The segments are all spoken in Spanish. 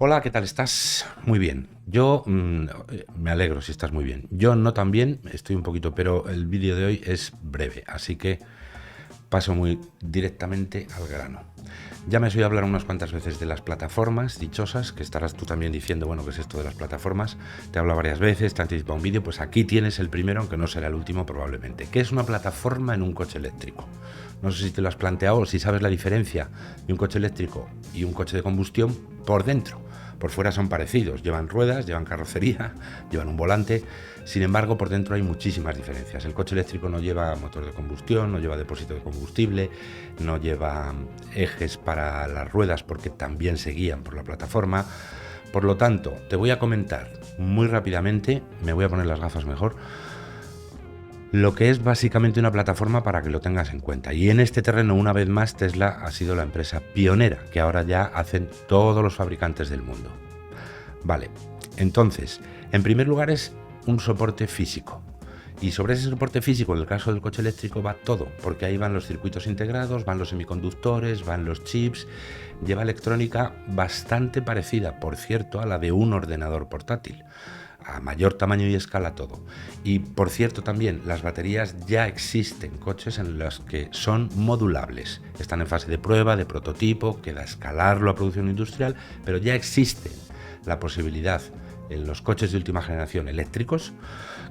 Hola, ¿qué tal estás? Muy bien. Yo me alegro si estás muy bien. Yo no tan bien, estoy un poquito, pero el vídeo de hoy es breve, así que paso muy directamente al grano. Ya me has oído hablar unas cuantas veces de las plataformas dichosas, que estarás tú también diciendo, bueno, ¿qué es esto de las plataformas? Te he hablado varias veces, te he anticipado un vídeo, pues aquí tienes el primero, aunque no será el último probablemente. ¿Qué es una plataforma en un coche eléctrico? No sé si te lo has planteado o si sabes la diferencia de un coche eléctrico y un coche de combustión por dentro. Por fuera son parecidos, llevan ruedas, llevan carrocería, llevan un volante. Sin embargo, por dentro hay muchísimas diferencias. El coche eléctrico no lleva motor de combustión, no lleva depósito de combustible, no lleva ejes para las ruedas porque también se guían por la plataforma. Por lo tanto, te voy a comentar muy rápidamente, me voy a poner las gafas mejor, lo que es básicamente una plataforma para que lo tengas en cuenta. Y en este terreno, una vez más, Tesla ha sido la empresa pionera, que ahora ya hacen todos los fabricantes del mundo. Vale, entonces, en primer lugar es un soporte físico. Y sobre ese soporte físico, en el caso del coche eléctrico, va todo, porque ahí van los circuitos integrados, van los semiconductores, van los chips, lleva electrónica bastante parecida, por cierto, a la de un ordenador portátil, a mayor tamaño y escala todo. Y por cierto también, las baterías ya existen coches en los que son modulables, están en fase de prueba, de prototipo, queda escalarlo a producción industrial, pero ya existe la posibilidad en los coches de última generación eléctricos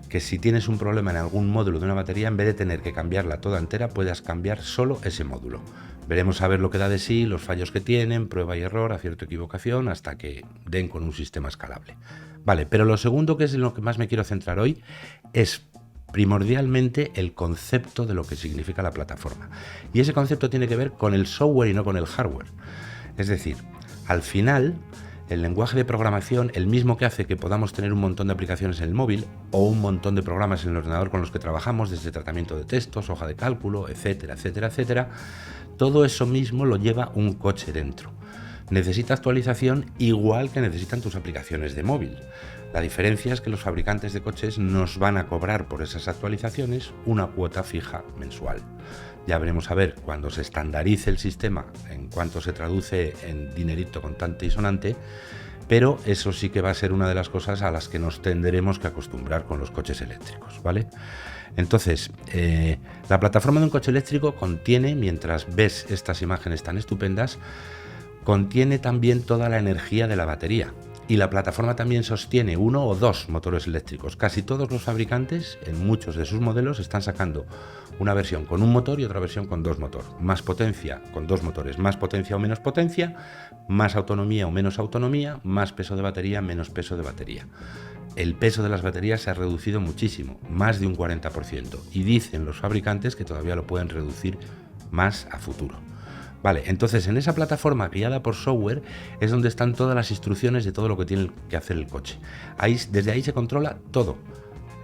que si tienes un problema en algún módulo de una batería, en vez de tener que cambiarla toda entera, puedas cambiar solo ese módulo. Veremos a ver lo que da de sí, los fallos que tienen, prueba y error, acierto y equivocación, hasta que den con un sistema escalable. Vale, pero lo segundo, que es en lo que más me quiero centrar hoy, es primordialmente el concepto de lo que significa la plataforma. Y ese concepto tiene que ver con el software y no con el hardware. Es decir, al final, el lenguaje de programación, el mismo que hace que podamos tener un montón de aplicaciones en el móvil o un montón de programas en el ordenador con los que trabajamos, desde tratamiento de textos, hoja de cálculo, etcétera, etcétera, etcétera, todo eso mismo lo lleva un coche dentro. Necesita actualización igual que necesitan tus aplicaciones de móvil. La diferencia es que los fabricantes de coches nos van a cobrar por esas actualizaciones una cuota fija mensual. Ya veremos a ver cuando se estandarice el sistema en cuanto se traduce en dinerito contante y sonante, pero eso sí que va a ser una de las cosas a las que nos tendremos que acostumbrar con los coches eléctricos, ¿vale? Entonces, la plataforma de un coche eléctrico contiene, mientras ves estas imágenes tan estupendas, contiene también toda la energía de la batería. Y la plataforma también sostiene uno o dos motores eléctricos. Casi todos los fabricantes, en muchos de sus modelos, están sacando una versión con un motor y otra versión con dos motores. Más potencia con dos motores, más potencia o menos potencia, más autonomía o menos autonomía, más peso de batería, menos peso de batería. El peso de las baterías se ha reducido muchísimo, más de un 40%. Y dicen los fabricantes que todavía lo pueden reducir más a futuro. Vale, entonces en esa plataforma guiada por software es donde están todas las instrucciones de todo lo que tiene que hacer el coche. Desde ahí se controla todo.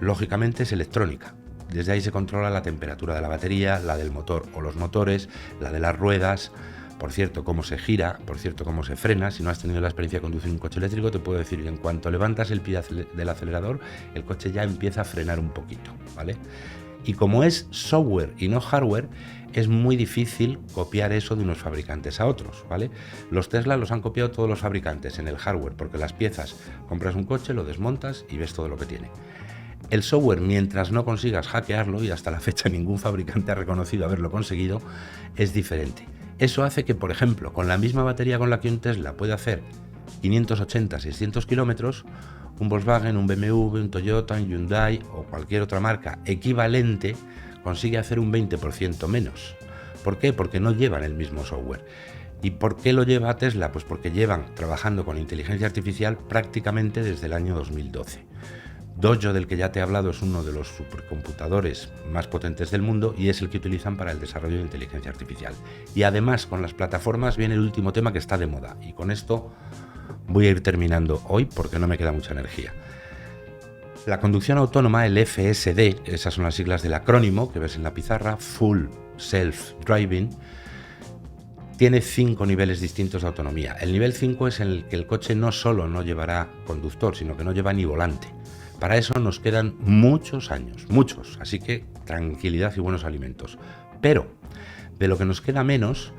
Lógicamente es electrónica. Desde ahí se controla la temperatura de la batería, la del motor o los motores, la de las ruedas, por cierto, cómo se gira, por cierto, cómo se frena. Si no has tenido la experiencia de conducir un coche eléctrico, te puedo decir que en cuanto levantas el pie del acelerador, el coche ya empieza a frenar un poquito, ¿vale? Y como es software y no hardware, es muy difícil copiar eso de unos fabricantes a otros, ¿vale? Los Tesla los han copiado todos los fabricantes en el hardware, porque las piezas, compras un coche, lo desmontas y ves todo lo que tiene. El software, mientras no consigas hackearlo, y hasta la fecha ningún fabricante ha reconocido haberlo conseguido, es diferente. Eso hace que, por ejemplo, con la misma batería con la que un Tesla puede hacer 580, 600 kilómetros, un Volkswagen, un BMW, un Toyota, un Hyundai o cualquier otra marca equivalente consigue hacer un 20% menos. ¿Por qué? Porque no llevan el mismo software. ¿Y por qué lo lleva Tesla? Pues porque llevan trabajando con inteligencia artificial prácticamente desde el año 2012. Dojo, del que ya te he hablado, es uno de los supercomputadores más potentes del mundo y es el que utilizan para el desarrollo de inteligencia artificial. Y además, con las plataformas viene el último tema que está de moda. Y con esto voy a ir terminando hoy porque no me queda mucha energía. La conducción autónoma, el FSD, esas son las siglas del acrónimo que ves en la pizarra, Full Self Driving, tiene 5 niveles distintos de autonomía. El nivel 5 es en el que el coche no solo no llevará conductor, sino que no lleva ni volante. Para eso nos quedan muchos años, muchos, así que tranquilidad y buenos alimentos. Pero de lo que nos queda menos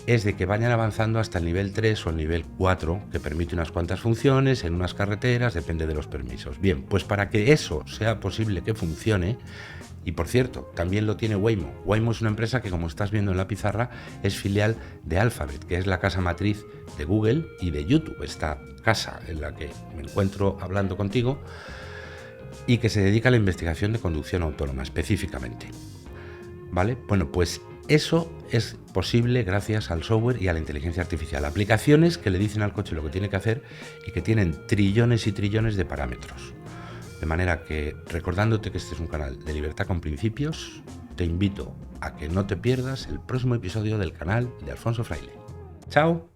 es de que vayan avanzando hasta el nivel 3 o el nivel 4, que permite unas cuantas funciones en unas carreteras, depende de los permisos. Bien, pues para que eso sea posible que funcione, y por cierto, también lo tiene Waymo. Waymo es una empresa que, como estás viendo en la pizarra, es filial de Alphabet, que es la casa matriz de Google y de YouTube, esta casa en la que me encuentro hablando contigo, y que se dedica a la investigación de conducción autónoma específicamente. ¿Vale? Bueno, pues eso es posible gracias al software y a la inteligencia artificial. Aplicaciones que le dicen al coche lo que tiene que hacer y que tienen trillones y trillones de parámetros. De manera que, recordándote que este es un canal de libertad con principios, te invito a que no te pierdas el próximo episodio del canal de Alfonso Fraile. ¡Chao!